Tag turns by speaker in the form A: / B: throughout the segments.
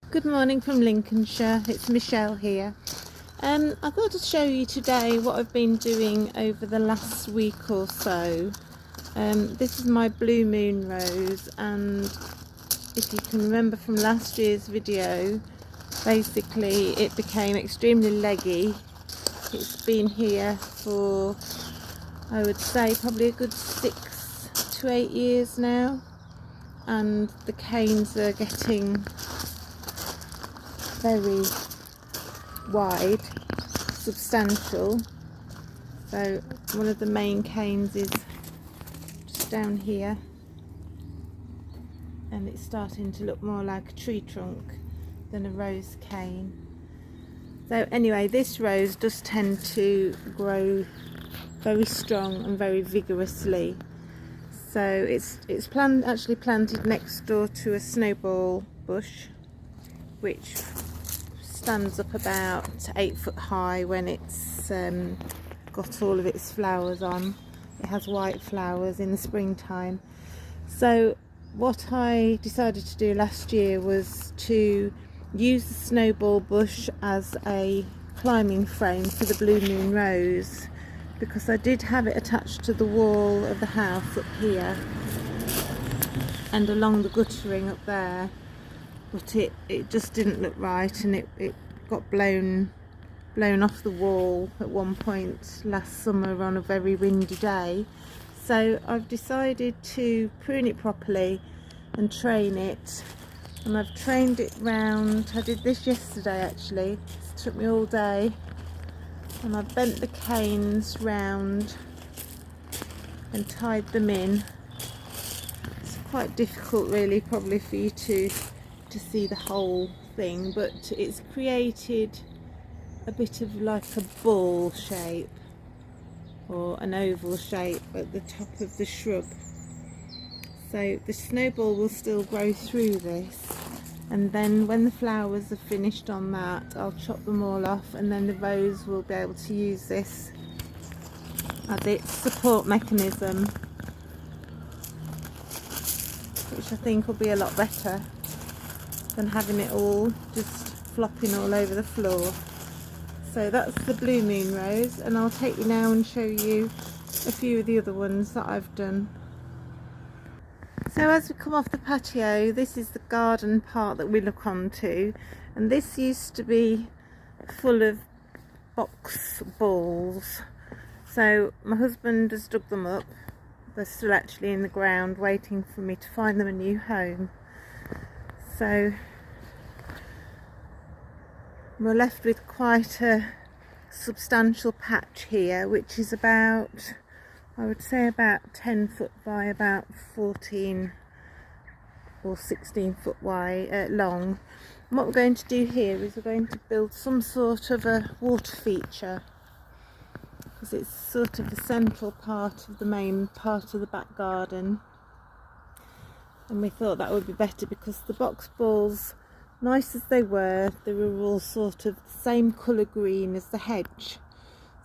A: Good morning from Lincolnshire, it's Michelle here. I thought I'd show you today what I've been doing over the last week or so. This is my blue moon rose, and if you can remember from last year's video, basically it became extremely leggy. It's been here for, I would say, probably a good 6 to 8 years now, and the canes are getting very wide, substantial. So one of the main canes is just down here, and it's starting to look more like a tree trunk than a rose cane. So anyway, this rose does tend to grow very strong and very vigorously. So it's actually planted next door to a snowball bush, which stands up about 8 foot high when it's got all of its flowers on. It has white flowers in the springtime. So what I decided to do last year was to use the snowball bush as a climbing frame for the blue moon rose, because I did have it attached to the wall of the house up here and along the guttering up there, but it just didn't look right, and it got blown off the wall at one point last summer on a very windy day. So I've decided to prune it properly and train it, and I've trained it round. I did this yesterday actually, it took me all day, and I bent the canes round and tied them in. It's quite difficult really probably for you to see the whole thing, but it's created a bit of like a ball shape or an oval shape at the top of the shrub. So the snowball will still grow through this, and then when the flowers are finished on that, I'll chop them all off, and then the rose will be able to use this as its support mechanism, which I think will be a lot better than having it all just flopping all over the floor. So that's the blue moon rose, and I'll take you now and show you a few of the other ones that I've done. So as we come off the patio, this is the garden part that we look onto, and this used to be full of box balls. So my husband has dug them up. They're still actually in the ground waiting for me to find them a new home. So we're left with quite a substantial patch here, which is about, I would say, about 10 foot by about 14 or 16 foot wide, long. And what we're going to do here is we're going to build some sort of a water feature, because it's sort of the central part of the main part of the back garden, and we thought that would be better because the box balls, nice as they were all sort of the same colour green as the hedge,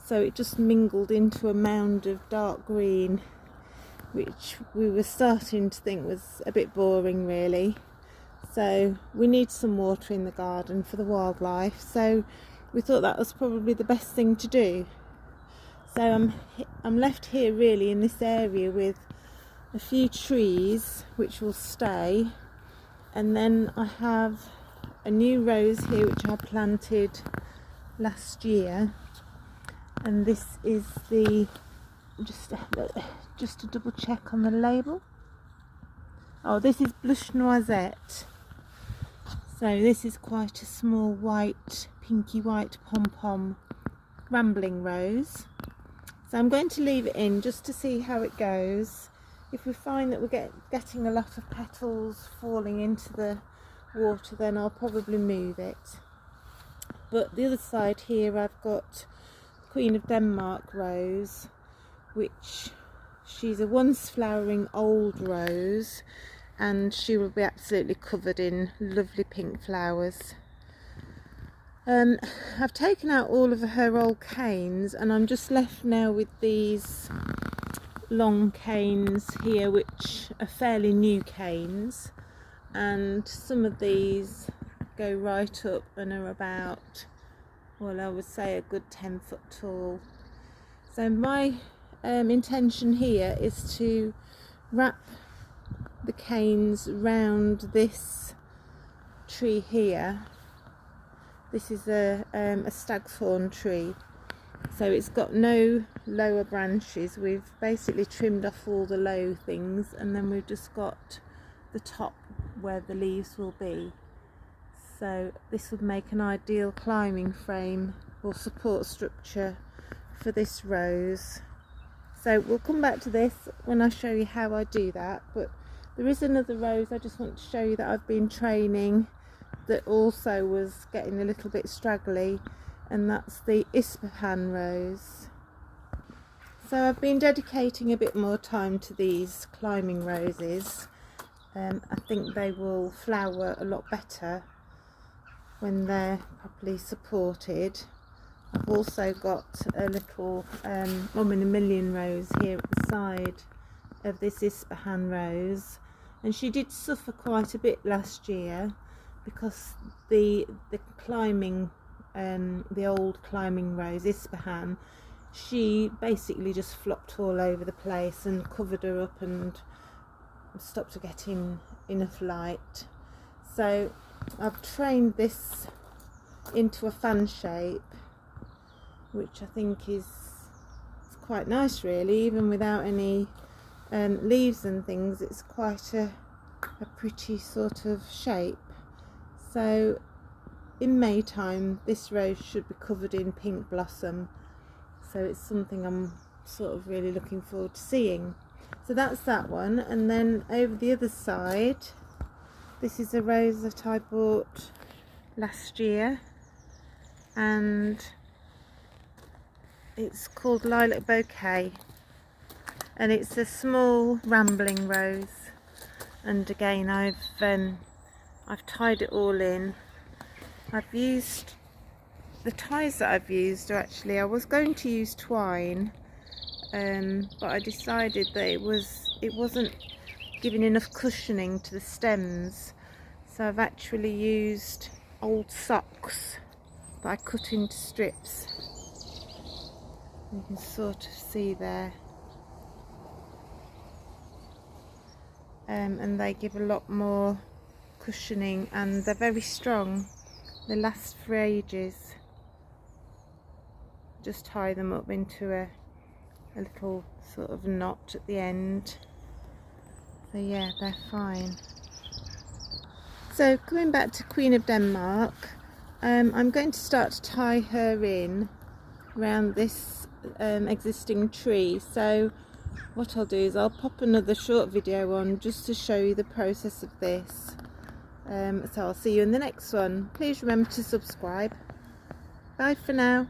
A: so it just mingled into a mound of dark green, which we were starting to think was a bit boring really. So we need some water in the garden for the wildlife, so we thought that was probably the best thing to do. So I'm left here really in this area with a few trees which will stay, and then I have a new rose here which I planted last year, and this is the, just to double check on the label, oh, this is blush noisette. So this is quite a small white, pinky white pom-pom rambling rose. So I'm going to leave it in just to see how it goes. If we find that we're getting a lot of petals falling into the water, then I'll probably move it. But the other side here I've got Queen of Denmark rose, which she's a once flowering old rose, and she will be absolutely covered in lovely pink flowers. I've taken out all of her old canes, and I'm just left now with these long canes here, which are fairly new canes, and some of these go right up and are about, well, I would say a good 10 foot tall. So my intention here is to wrap the canes round this tree here. This is a stagthorn tree, so it's got no lower branches. We've basically trimmed off all the low things, and then we've just got the top where the leaves will be. So this would make an ideal climbing frame or support structure for this rose. So we'll come back to this when I show you how I do that, but there is another rose I just want to show you that I've been training that also was getting a little bit straggly, and that's the Ispahan rose. So I've been dedicating a bit more time to these climbing roses. I think they will flower a lot better when they're properly supported. I've also got a little 1 in a million rose here at the side of this Ispahan rose, and she did suffer quite a bit last year because the climbing, the old climbing rose Ispahan, she basically just flopped all over the place and covered her up and stopped her getting enough light. So I've trained this into a fan shape, which I think is quite nice really, even without any leaves and things. It's quite a pretty sort of shape. So in May time this rose should be covered in pink blossom, so it's something I'm sort of really looking forward to seeing. So that's that one. And then over the other side, this is a rose that I bought last year, and it's called Lilac Bouquet, and it's a small rambling rose. And again, I've tied it all in. I've used, the ties that I've used are actually, I was going to use twine, but I decided that it wasn't giving enough cushioning to the stems, so I've actually used old socks that I cut into strips. You can sort of see there, and they give a lot more cushioning, and they're very strong. They last for ages. Just tie them up into a little sort of knot at the end. So yeah, they're fine. So coming back to Queen of Denmark, I'm going to start to tie her in around this existing tree. So what I'll do is I'll pop another short video on just to show you the process of this. So I'll see you in the next one. Please remember to subscribe. Bye for now.